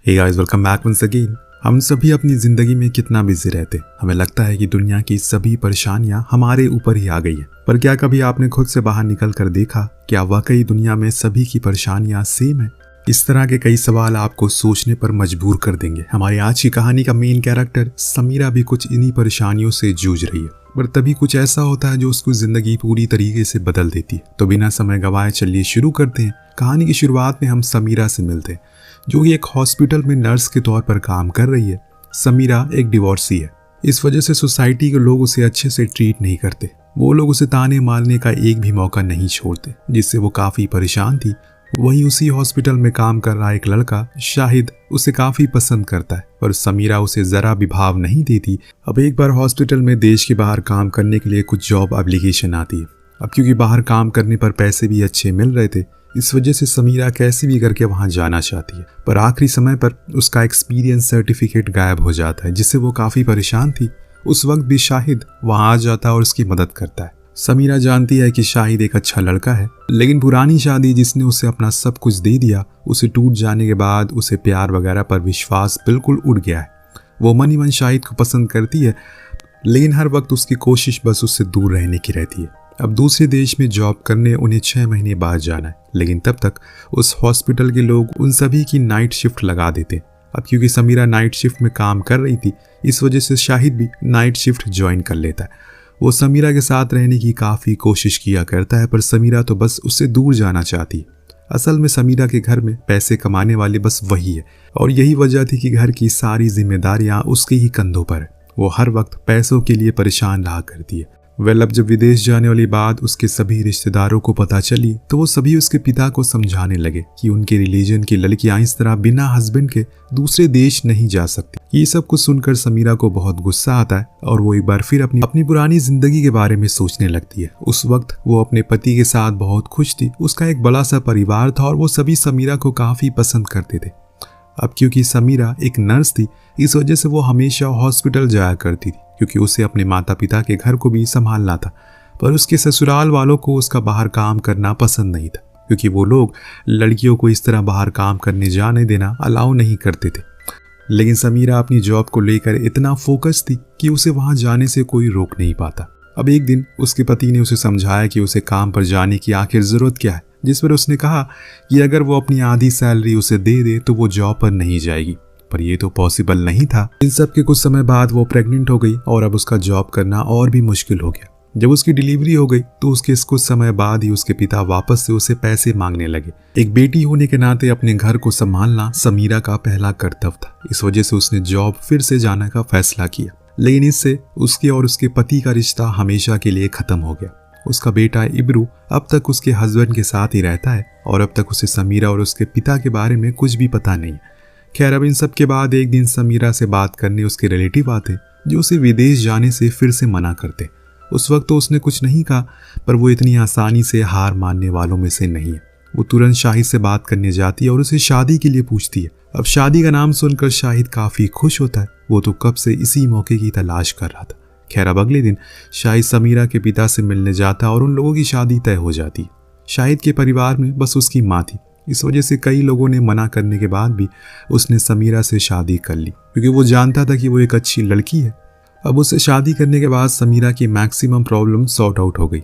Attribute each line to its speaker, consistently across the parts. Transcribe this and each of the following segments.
Speaker 1: हे guys, welcome back once again. हम सभी अपनी ज़िंदगी में कितना बिजी रहते हैं। हमें लगता है कि दुनिया की सभी परेशानियां हमारे ऊपर ही आ गई हैं। पर क्या कभी आपने खुद से बाहर निकल कर देखा क्या वाकई दुनिया में सभी की परेशानियां सेम है? इस तरह के कई सवाल आपको सोचने पर मजबूर कर देंगे। हमारी आज की कहानी का मेन कैरेक्टर समीरा भी कुछ इन्हीं परेशानियों से जूझ रही है, पर तभी कुछ ऐसा होता है जो उसकी जिंदगी पूरी तरीके से बदल देती है। तो बिना समय गवाए चलिए शुरू करते हैं। कहानी की शुरुआत में हम समीरा से मिलते हैं, जो कि एक हॉस्पिटल में नर्स के तौर पर काम कर रही है। समीरा एक डिवोर्सी है। इस वजह से सोसाइटी के लोग उसे अच्छे से ट्रीट नहीं करते। वो लोग उसे ताने मारने का एक भी मौका नहीं छोड़ते, जिससे वो काफ़ी परेशान थी। वहीं उसी हॉस्पिटल में काम कर रहा एक लड़का शाहिद उसे काफ़ी पसंद करता है, पर समीरा उसे ज़रा भी भाव नहीं देती। अब एक बार हॉस्पिटल में देश के बाहर काम करने के लिए कुछ जॉब एप्लीकेशन आती है। अब क्योंकि बाहर काम करने पर पैसे भी अच्छे मिल रहे थे, इस वजह से समीरा कैसे भी करके वहां जाना चाहती है। पर आखिरी समय पर उसका एक्सपीरियंस सर्टिफिकेट गायब हो जाता है, जिससे वो काफ़ी परेशान थी। उस वक्त भी शाहिद वहां आ जाता है और उसकी मदद करता है। समीरा जानती है कि शाहिद एक अच्छा लड़का है, लेकिन पुरानी शादी जिसने उसे अपना सब कुछ दे दिया, उसे टूट जाने के बाद उसे प्यार वगैरह पर विश्वास बिल्कुल उड़ गया है। वो मन ही मन शाहिद को पसंद करती है, लेकिन हर वक्त उसकी कोशिश बस उससे दूर रहने की रहती है। अब दूसरे देश में जॉब करने उन्हें 6 महीने बाद जाना है, लेकिन तब तक उस हॉस्पिटल के लोग उन सभी की नाइट शिफ्ट लगा देते। अब क्योंकि समीरा नाइट शिफ्ट में काम कर रही थी, इस वजह से शाहिद भी नाइट शिफ्ट ज्वाइन कर लेता है। वो समीरा के साथ रहने की काफ़ी कोशिश किया करता है, पर समीरा तो बस उससे दूर जाना चाहती है। असल में समीरा के घर में पैसे कमाने वाले बस वही है, और यही वजह थी कि घर की सारी जिम्मेदारियां उसके ही कंधों पर है। वो हर वक्त पैसों के लिए परेशान रहा करती है। अब जब विदेश जाने वाली बात उसके सभी रिश्तेदारों को पता चली, तो वो सभी उसके पिता को समझाने लगे कि उनके रिलीजन की लड़कियां इस तरह बिना हस्बैंड के दूसरे देश नहीं जा सकती। ये सब कुछ सुनकर समीरा को बहुत गुस्सा आता है और वो एक बार फिर अपनी पुरानी जिंदगी के बारे में सोचने लगती है। उस वक्त वो अपने पति के साथ बहुत खुश थी। उसका एक बड़ा सा परिवार था और वो सभी समीरा को काफी पसंद करते थे। अब क्योंकि समीरा एक नर्स थी, इस वजह से वो हमेशा हॉस्पिटल जाया करती थी, क्योंकि उसे अपने माता पिता के घर को भी संभालना था। पर उसके ससुराल वालों को उसका बाहर काम करना पसंद नहीं था, क्योंकि वो लोग लड़कियों को इस तरह बाहर काम करने जाने देना अलाउ नहीं करते थे। लेकिन समीरा अपनी जॉब को लेकर इतना फोकस थी कि उसे वहां जाने से कोई रोक नहीं पाता। अब एक दिन उसके पति ने उसे समझाया कि उसे काम पर जाने की आखिर जरूरत क्या है, जिस पर उसने कहा कि अगर वो अपनी आधी सैलरी उसे दे दे तो वो जॉब पर नहीं जाएगी। पर ये तो पॉसिबल नहीं था। इन सब के कुछ समय बाद वो प्रेग्नेंट हो गई और अब उसका जॉब करना और भी मुश्किल हो गया। जब उसकी डिलीवरी हो गई तो उसके कुछ समय बाद ही उसके पिता वापस से उसे पैसे मांगने लगे। एक बेटी होने के नाते अपने घर को संभालना समीरा का पहला कर्तव्य था। इस वजह से उसने जॉब फिर से जाने का फैसला किया, लेकिन इससे उसके और उसके पति का रिश्ता हमेशा के लिए खत्म हो गया। उसका बेटा इब्रू अब तक उसके हस्बैंड के साथ ही रहता है और अब तक उसे समीरा और उसके पिता के बारे में कुछ भी पता नहीं। खैर, अब इन सब के बाद एक दिन समीरा से बात करने उसके रिलेटिव आते, जो उसे विदेश जाने से फिर से मना करते। उस वक्त तो उसने कुछ नहीं कहा, पर वो इतनी आसानी से हार मानने वालों में से नहीं है। वो तुरंत शाहिद से बात करने जाती है और उसे शादी के लिए पूछती है। अब शादी का नाम सुनकर शाहिद काफ़ी खुश होता है। वो तो कब से इसी मौके की तलाश कर रहा था। खैर, अब अगले दिन शाहिद समीरा के पिता से मिलने जाता और उन लोगों की शादी तय हो जाती। शाहिद के परिवार में बस उसकी माँ थी। इस वजह से कई लोगों ने मना करने के बाद भी उसने समीरा से शादी कर ली, क्योंकि वो जानता था कि वो एक अच्छी लड़की है। अब उससे शादी करने के बाद समीरा की मैक्सिमम प्रॉब्लम सॉर्ट आउट हो गई।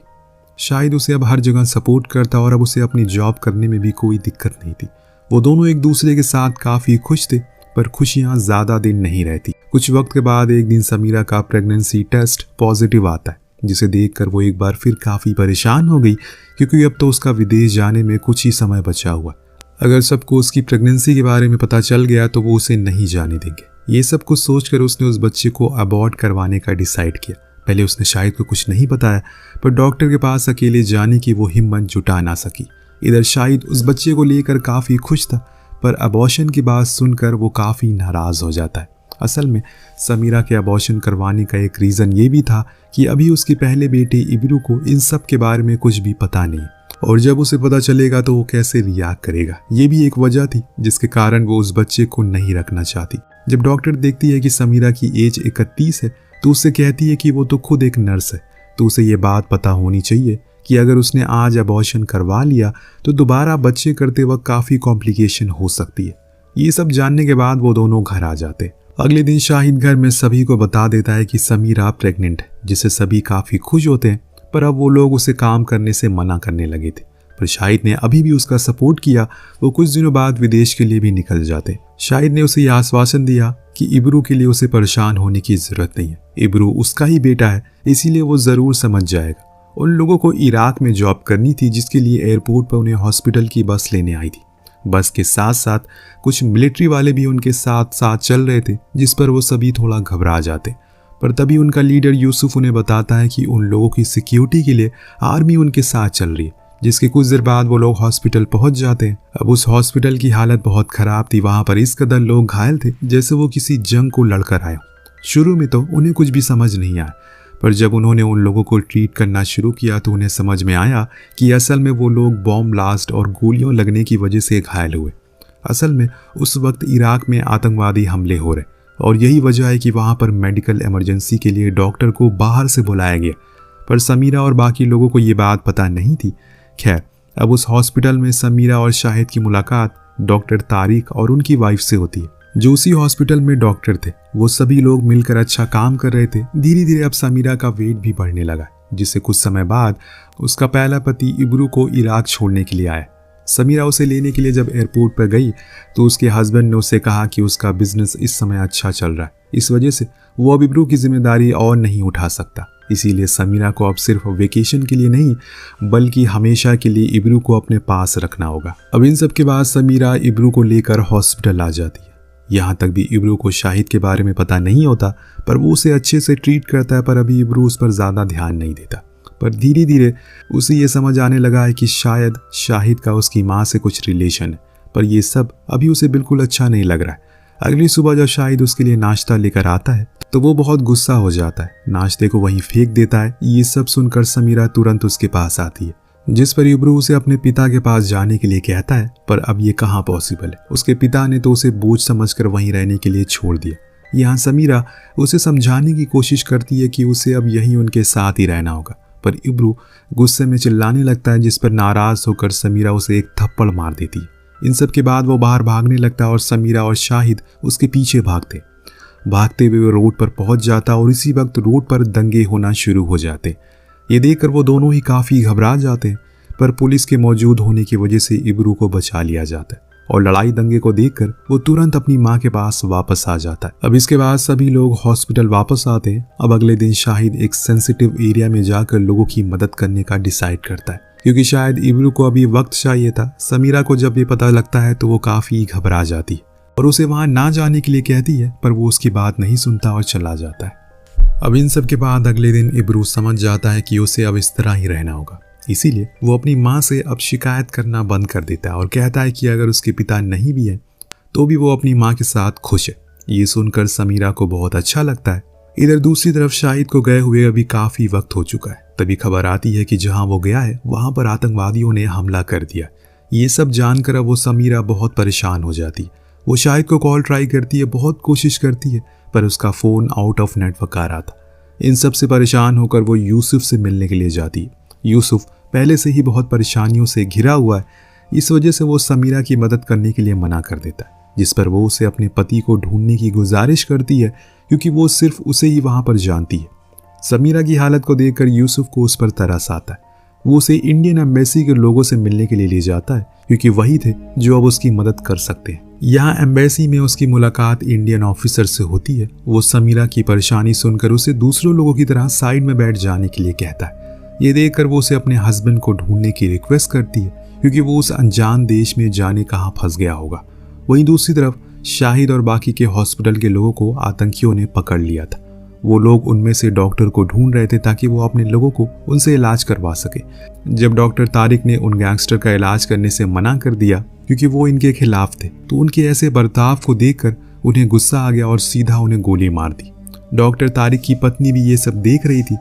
Speaker 1: शाहिद उसे अब हर जगह सपोर्ट करता और अब उसे अपनी जॉब करने में भी कोई दिक्कत नहीं थी। वो दोनों एक दूसरे के साथ काफ़ी खुश थे, पर खुशियाँ ज़्यादा दिन नहीं रहती। कुछ वक्त के बाद एक दिन समीरा का प्रेगनेंसी टेस्ट पॉजिटिव आता है, जिसे देखकर वो एक बार फिर काफ़ी परेशान हो गई, क्योंकि अब तो उसका विदेश जाने में कुछ ही समय बचा हुआ। अगर सबको उसकी प्रेगनेंसी के बारे में पता चल गया तो वो उसे नहीं जाने देंगे। ये सब कुछ सोचकर उसने उस बच्चे को अबॉर्ट करवाने का डिसाइड किया। पहले उसने शाहिद को कुछ नहीं बताया, पर डॉक्टर के पास अकेले जाने की वो हिम्मत जुटा ना सकी। इधर शाहिद उस बच्चे को लेकर काफ़ी खुश था, पर अबॉर्शन की बात सुनकर वो काफ़ी नाराज़ हो जाता है। असल में समीरा के अबॉर्शन करवाने का एक रीज़न ये भी था कि अभी उसके पहले बेटे इब्रू को इन सब के बारे में कुछ भी पता नहीं, और जब उसे पता चलेगा तो वो कैसे रिएक्ट करेगा। ये भी एक वजह थी जिसके कारण वो उस बच्चे को नहीं रखना चाहती। जब डॉक्टर देखती है कि समीरा की एज 31 है, तो उससे कहती है कि वो तो खुद एक नर्स है, तो उसे ये बात पता होनी चाहिए कि अगर उसने आज अबॉर्शन करवा लिया तो दोबारा बच्चे करते वक्त काफ़ी कॉम्प्लिकेशन हो सकती है। ये सब जानने के बाद वो दोनों घर आ जाते। अगले दिन शाहिद घर में सभी को बता देता है कि समीरा प्रेग्नेंट है, जिससे सभी काफी खुश होते हैं। पर अब वो लोग उसे काम करने से मना करने लगे थे, पर शाहिद ने अभी भी उसका सपोर्ट किया। वो कुछ दिनों बाद विदेश के लिए भी निकल जाते। शाहिद ने उसे यह आश्वासन दिया कि इब्रू के लिए उसे परेशान होने की जरूरत नहीं है, इब्रू उसका ही बेटा है, इसीलिए वो जरूर समझ जाएगा। उन लोगों को इराक में जॉब करनी थी, जिसके लिए एयरपोर्ट पर उन्हें हॉस्पिटल की बस लेने आई थी। बस के साथ साथ कुछ मिलिट्री वाले भी उनके साथ साथ चल रहे थे, जिस पर वो सभी थोड़ा घबरा जाते। पर तभी उनका लीडर यूसुफ उन्हें बताता है कि उन लोगों की सिक्योरिटी के लिए आर्मी उनके साथ चल रही है, जिसके कुछ देर बाद वो लोग हॉस्पिटल पहुंच जाते हैं। अब उस हॉस्पिटल की हालत बहुत खराब थी, वहां पर इस कदर लोग घायल थे जैसे वो किसी जंग को लड़कर आए। शुरू में तो उन्हें कुछ भी समझ नहीं आया, पर जब उन्होंने उन लोगों को ट्रीट करना शुरू किया तो उन्हें समझ में आया कि असल में वो लोग बॉम्ब ब्लास्ट और गोलियों लगने की वजह से घायल हुए। असल में उस वक्त इराक में आतंकवादी हमले हो रहे और यही वजह है कि वहां पर मेडिकल इमरजेंसी के लिए डॉक्टर को बाहर से बुलाया गया। पर समीरा और बाकी लोगों को ये बात पता नहीं थी। खैर, अब उस हॉस्पिटल में समीरा और शाहिद की मुलाकात डॉक्टर तारिक और उनकी वाइफ से होती है, जो उसी हॉस्पिटल में डॉक्टर थे। वो सभी लोग मिलकर अच्छा काम कर रहे थे। धीरे धीरे अब समीरा का वेट भी बढ़ने लगा, जिससे कुछ समय बाद उसका पहला पति इब्रू को इराक छोड़ने के लिए आया। समीरा उसे लेने के लिए जब एयरपोर्ट पर गई तो उसके हस्बैंड ने उसे कहा कि उसका बिजनेस इस समय अच्छा चल रहा है, इस वजह से वो अब इब्रू की जिम्मेदारी और नहीं उठा सकता। इसीलिए समीरा को अब सिर्फ वेकेशन के लिए नहीं बल्कि हमेशा के लिए इब्रू को अपने पास रखना होगा। अब इन सब के बाद समीरा इब्रू को लेकर हॉस्पिटल आ जाती है। यहाँ तक भी इब्रू को शाहिद के बारे में पता नहीं होता, पर वो उसे अच्छे से ट्रीट करता है। पर अभी इब्रू उस पर ज़्यादा ध्यान नहीं देता। पर धीरे धीरे उसे ये समझ आने लगा है कि शायद शाहिद का उसकी माँ से कुछ रिलेशन है, पर ये सब अभी उसे बिल्कुल अच्छा नहीं लग रहा है। अगली सुबह जब शाहिद उसके लिए नाश्ता लेकर आता है तो वो बहुत गुस्सा हो जाता है, नाश्ते को वहीं फेंक देता है। ये सब सुनकर समीरा तुरंत उसके पास आती है, जिस पर इब्रू उसे अपने पिता के पास जाने के लिए कहता है। पर अब ये कहाँ पॉसिबल है, उसके पिता ने तो उसे बोझ समझकर वहीं रहने के लिए छोड़ दिया। यहाँ समीरा उसे समझाने की कोशिश करती है कि उसे अब यहीं उनके साथ ही रहना होगा, पर इब्रू गुस्से में चिल्लाने लगता है, जिस पर नाराज होकर समीरा उसे एक थप्पड़ मार देती है। इन सब के बाद वो बाहर भागने लगता है और समीरा और शाहिद उसके पीछे भागते हुए वो रोड पर पहुंच जाता और इसी वक्त रोड पर दंगे होना शुरू हो जाते। ये देखकर वो दोनों ही काफ़ी घबरा जाते हैं, पर पुलिस के मौजूद होने की वजह से इब्रू को बचा लिया जाता है और लड़ाई दंगे को देखकर वो तुरंत अपनी माँ के पास वापस आ जाता है। अब इसके बाद सभी लोग हॉस्पिटल वापस आते हैं। अब अगले दिन शाहिद एक सेंसिटिव एरिया में जाकर लोगों की मदद करने का डिसाइड करता है, क्योंकि शायद इब्रू को अभी वक्त चाहिए था। समीरा को जब ये पता लगता है तो वो काफ़ी घबरा जाती है और उसे वहाँ ना जाने के लिए कहती है, पर वो उसकी बात नहीं सुनता और चला जाता है। अब इन सब के बाद अगले दिन इब्रू समझ जाता है कि उसे अब इस तरह ही रहना होगा, इसीलिए वो अपनी माँ से अब शिकायत करना बंद कर देता है और कहता है कि अगर उसके पिता नहीं भी हैं तो भी वो अपनी माँ के साथ खुश है। ये सुनकर समीरा को बहुत अच्छा लगता है। इधर दूसरी तरफ शाहिद को गए हुए अभी काफ़ी वक्त हो चुका है। तभी खबर आती है कि जहाँ वो गया है वहाँ पर आतंकवादियों ने हमला कर दिया। ये सब जानकर अब वो समीरा बहुत परेशान हो जाती है। वो शाहिद को कॉल ट्राई करती है, बहुत कोशिश करती है, पर उसका फ़ोन आउट ऑफ नेटवर्क आ रहा था। इन सब से परेशान होकर वो यूसुफ से मिलने के लिए जाती है। यूसुफ पहले से ही बहुत परेशानियों से घिरा हुआ है, इस वजह से वो समीरा की मदद करने के लिए मना कर देता है, जिस पर वो उसे अपने पति को ढूंढने की गुजारिश करती है, क्योंकि वो सिर्फ उसे ही वहाँ पर जानती है। समीरा की हालत को देखकर यूसुफ को उस पर तरस आता है। वो उसे इंडियन एम्बेसी के लोगों से मिलने के लिए ले जाता है, क्योंकि वही थे जो अब उसकी मदद कर सकते हैं। यहाँ एम्बेसी में उसकी मुलाकात इंडियन ऑफिसर से होती है। वो समीरा की परेशानी सुनकर उसे दूसरों लोगों की तरह साइड में बैठ जाने के लिए कहता है। ये देखकर वो उसे अपने हस्बैंड को ढूंढने की रिक्वेस्ट करती है, क्योंकि वो उस अनजान देश में जाने कहाँ फंस गया होगा। वहीं दूसरी तरफ शाहिद और बाकी के हॉस्पिटल के लोगों को आतंकियों ने पकड़ लिया था। वो लोग उनमें से डॉक्टर को ढूंढ रहे थे ताकि वो अपने लोगों को उनसे इलाज करवा सके। जब डॉक्टर तारिक ने उन गैंगस्टर का इलाज करने से मना कर दिया क्योंकि वो इनके खिलाफ थे, तो उनके ऐसे बर्ताव को देखकर उन्हें गुस्सा आ गया और सीधा उन्हें गोली मार दी। डॉक्टर तारिक की पत्नी भी ये सब देख रही थी,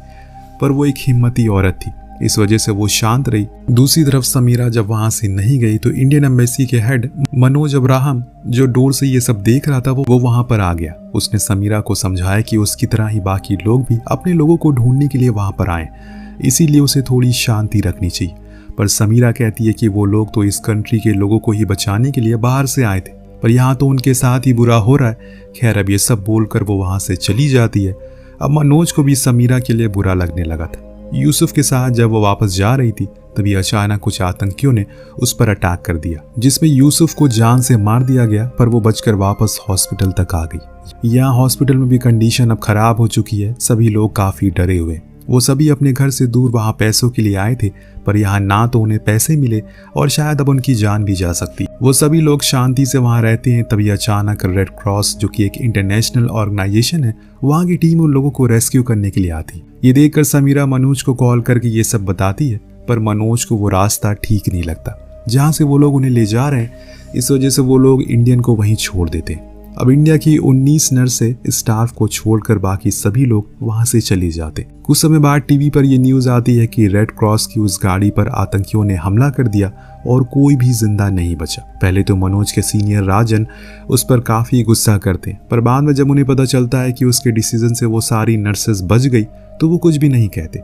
Speaker 1: पर वो एक हिम्मती औरत थी, इस वजह से वो शांत रही। दूसरी तरफ समीरा जब वहां से नहीं गई तो इंडियन एम्बेसी के हेड मनोज अब्राहम, जो डोर से ये सब देख रहा था, वो वहां पर आ गया। उसने समीरा को समझाया कि उसकी तरह ही बाकी लोग भी अपने लोगों को ढूंढने के लिए वहां पर आए, इसीलिए उसे थोड़ी शांति रखनी चाहिए। पर समीरा कहती है कि वो लोग तो इस कंट्री के लोगों को ही बचाने के लिए बाहर से आए थे, पर यहाँ तो उनके साथ ही बुरा हो रहा है। खैर, अब ये सब बोलकर वो वहाँ से चली जाती है। अब मनोज को भी समीरा के लिए बुरा लगने लगा था। यूसुफ के साथ जब वो वापस जा रही थी तभी अचानक कुछ आतंकियों ने उस पर अटैक कर दिया, जिसमें यूसुफ को जान से मार दिया गया, पर वो बचकर वापस हॉस्पिटल तक आ गई। यहाँ हॉस्पिटल में भी कंडीशन अब खराब हो चुकी है। सभी लोग काफी डरे हुए। वो सभी अपने घर से दूर वहाँ पैसों के लिए आए थे, पर यहाँ ना तो उन्हें पैसे मिले और शायद अब उनकी जान भी जा सकती। वो सभी लोग शांति से वहाँ रहते हैं। तभी अचानक रेड क्रॉस, जो कि एक इंटरनेशनल ऑर्गेनाइजेशन है, वहाँ की टीम उन लोगों को रेस्क्यू करने के लिए आती। ये देखकर समीरा मनोज को कॉल करके ये सब बताती है, पर मनोज को वो रास्ता ठीक नहीं लगता जहाँ से वो लोग उन्हें ले जा रहे हैं। इस वजह से वो लोग इंडियन को वहीं छोड़ देते हैं। अब इंडिया की 19 नर्सें स्टाफ को छोड़कर बाकी सभी लोग वहां से चले जाते। कुछ समय बाद टीवी पर यह न्यूज आती है कि रेड क्रॉस की उस गाड़ी पर आतंकियों ने हमला कर दिया और कोई भी जिंदा नहीं बचा। पहले तो मनोज के सीनियर राजन उस पर काफी गुस्सा करते, पर बाद में जब उन्हें पता चलता है कि उसके डिसीजन से वो सारी नर्सेस बच गई तो वो कुछ भी नहीं कहते।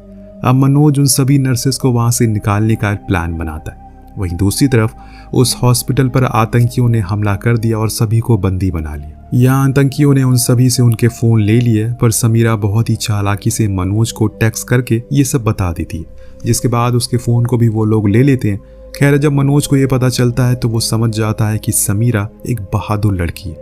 Speaker 1: अब मनोज उन सभी नर्सेस को वहां से निकालने का प्लान बनाता है। वहीं दूसरी तरफ उस हॉस्पिटल पर आतंकियों ने हमला कर दिया और सभी को बंदी बना लिया। यहाँ आतंकियों ने उन सभी से उनके फोन ले लिए, पर समीरा बहुत ही चालाकी से मनोज को टेक्स्ट करके ये सब बता देती है, जिसके बाद उसके फोन को भी वो लोग ले लेते हैं। खैर, जब मनोज को ये पता चलता है तो वो समझ जाता है कि समीरा एक बहादुर लड़की है।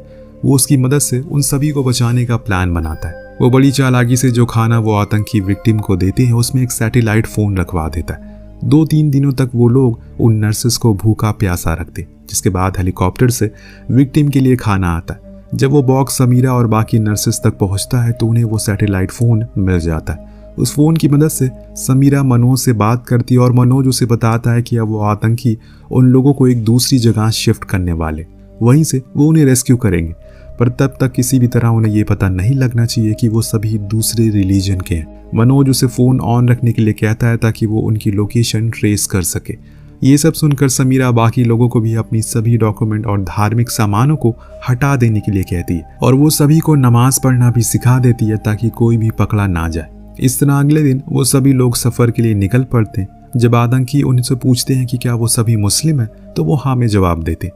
Speaker 1: वो उसकी मदद से उन सभी को बचाने का प्लान बनाता है। वो बड़ी चालाकी से जो खाना वो आतंकी विक्टिम को देते हैं उसमें एक सैटेलाइट फोन रखवा देता है। 2-3 दिनों तक वो लोग उन नर्सेस को भूखा प्यासा रखते, जिसके बाद हेलीकॉप्टर से विक्टिम के लिए खाना आता है। जब वो बॉक्स समीरा और बाकी नर्सेस तक पहुंचता है तो उन्हें वो सैटेलाइट फोन मिल जाता है। उस फोन की मदद से समीरा मनोज से बात करती है और मनोज उसे बताता है कि अब वो आतंकी उन लोगों को एक दूसरी जगह शिफ्ट करने वाले, वहीं से वो उन्हें रेस्क्यू करेंगे। पर तब तक किसी भी तरह उन्हें ये पता नहीं लगना चाहिए कि वो सभी दूसरे रिलीजन के हैं। मनोज उसे फोन ऑन रखने के लिए कहता है ताकि वो उनकी लोकेशन ट्रेस कर सके। ये सब सुनकर समीरा बाकी लोगों को भी अपनी सभी डॉक्यूमेंट और धार्मिक सामानों को हटा देने के लिए कहती है और वो सभी को नमाज पढ़ना भी सिखा देती है ताकि कोई भी पकड़ा ना जाए। इस तरह अगले दिन वो सभी लोग सफर के लिए निकल पड़ते हैं। जब आतंकी उनसे पूछते हैं कि क्या वो सभी मुस्लिम हैं तो वो हाँ में जवाब देते।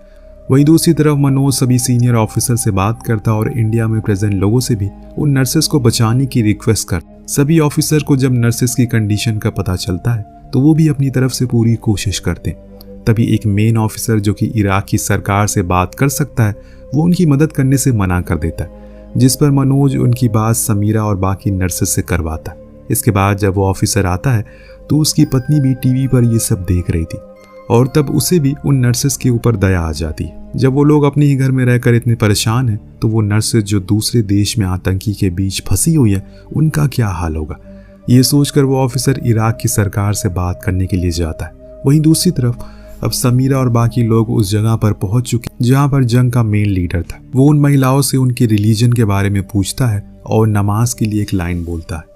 Speaker 1: वहीं दूसरी तरफ मनोज सभी सीनियर ऑफिसर से बात करता और इंडिया में प्रेजेंट लोगों से भी उन नर्सेस को बचाने की रिक्वेस्ट कर। सभी ऑफिसर को जब नर्सेस की कंडीशन का पता चलता है तो वो भी अपनी तरफ से पूरी कोशिश करते हैं। तभी एक मेन ऑफिसर जो कि इराक की सरकार से बात कर सकता है वो उनकी मदद करने से मना कर देता है, जिस पर मनोज उनकी बात समीरा और बाकी नर्सेस से करवाता है। इसके बाद जब वो ऑफिसर आता है तो उसकी पत्नी भी टीवी पर ये सब देख रही थी और तब उसे भी उन नर्सेस के ऊपर दया आ जाती है। जब वो लोग अपने ही घर में रहकर इतने परेशान हैं तो वो नर्सेस जो दूसरे देश में आतंकी के बीच फंसी हुई है उनका क्या हाल होगा, ये सोचकर वो ऑफिसर इराक की सरकार से बात करने के लिए जाता है। वहीं दूसरी तरफ अब समीरा और बाकी लोग उस जगह पर पहुंच चुके जहां पर जंग का मेन लीडर था। वो उन महिलाओं से उनके रिलीजन के बारे में पूछता है और नमाज के लिए एक लाइन बोलता है,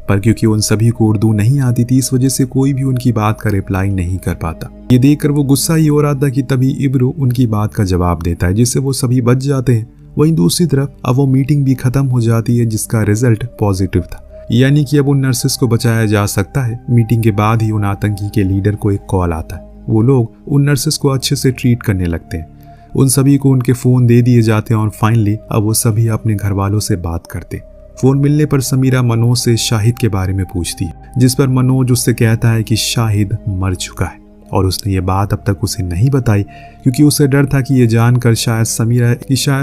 Speaker 1: पर क्योंकि उन सभी को उर्दू नहीं आती थी इस वजह से कोई भी उनकी बात का रिप्लाई नहीं कर पाता। ये देखकर वो गुस्सा ही हो रहा था कि तभी इब्रू उनकी बात का जवाब देता है, जिससे वो सभी बच जाते हैं। वहीं दूसरी तरफ अब वो मीटिंग भी खत्म हो जाती है जिसका रिजल्ट पॉजिटिव था, यानी कि अब उन नर्सेस को बचाया जा सकता है। मीटिंग के बाद ही उन आतंकी के लीडर को एक कॉल आता है। वो लोग उन नर्सेस को अच्छे से ट्रीट करने लगते हैं। उन सभी को उनके फोन दे दिए जाते हैं और फाइनली अब वो सभी अपने घर वालों से बात करते हैं। फोन मिलने पर समीरा मनोज से शाहिद के बारे में पूछती है, जिस पर मनोज उससे कहता है कि शाहिद मर चुका है और उसने ये बात अब तक उसे नहीं बताई क्योंकि उसे डर था कि ये जानकर शायद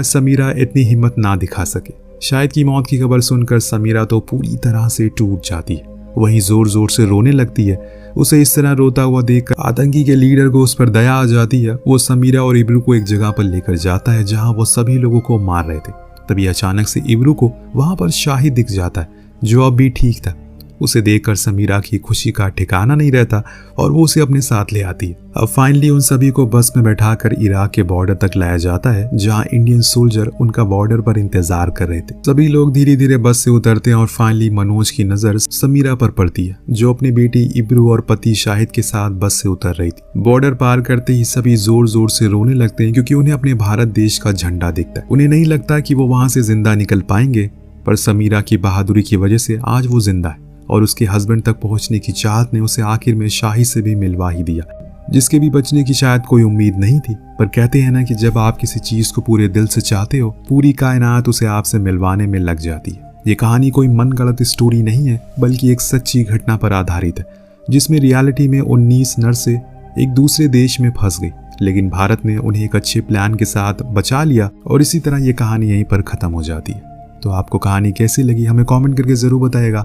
Speaker 1: समीरा इतनी हिम्मत ना दिखा सके। शाहिद की मौत की खबर सुनकर समीरा तो पूरी तरह से टूट जाती है, वहीं जोर जोर से रोने लगती है। उसे इस तरह रोता हुआ देखकर आतंकी के लीडर को उस पर दया आ जाती है। वो समीरा और इब्रू को एक जगह पर लेकर जाता है जहाँ वो सभी लोगों को मार रहे थे। तभी अचानक से इब्रू को वहां पर शाहिद दिख जाता है जो अब भी ठीक था। उसे देखकर समीरा की खुशी का ठिकाना नहीं रहता और वो उसे अपने साथ ले आती है। अब फाइनली उन सभी को बस में बैठाकर इराक के बॉर्डर तक लाया जाता है जहां इंडियन सोल्जर उनका बॉर्डर पर इंतजार कर रहे थे। सभी लोग धीरे धीरे बस से उतरते हैं और फाइनली मनोज की नजर समीरा पर पड़ती है जो अपनी बेटी इब्रू और पति शाहिद के साथ बस से उतर रही थी। बॉर्डर पार करते ही सभी जोर जोर से रोने लगते हैं क्योंकि उन्हें अपने भारत देश का झंडा दिखता है। उन्हें नहीं लगता कि वो वहां से जिंदा निकल पाएंगे, पर समीरा की बहादुरी की वजह से आज वो जिंदा है और उसके हस्बैंड तक पहुंचने की चाहत ने उसे आखिर में शाहिद से भी मिलवा ही दिया, जिसके भी बचने की शायद कोई उम्मीद नहीं थी। पर कहते हैं ना कि जब आप किसी चीज को पूरे दिल से चाहते हो, पूरी कायनात उसे आपसे मिलवाने में लग जाती है। ये कहानी कोई मनगढ़ंत स्टोरी नहीं है, बल्कि एक सच्ची घटना पर आधारित है, जिसमें रियलिटी में 19 नर्सें एक दूसरे देश में फंस गई, लेकिन भारत ने उन्हें एक अच्छे प्लान के साथ बचा लिया और इसी तरह ये कहानी यहीं पर खत्म हो जाती है। तो आपको कहानी कैसी लगी हमें कमेंट करके जरूर बताइएगा।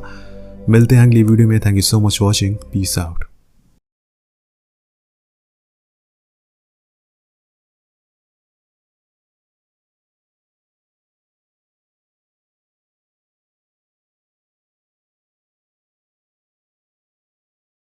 Speaker 1: मिलते हैं अगली वीडियो में। Thank you so much watching. Peace out.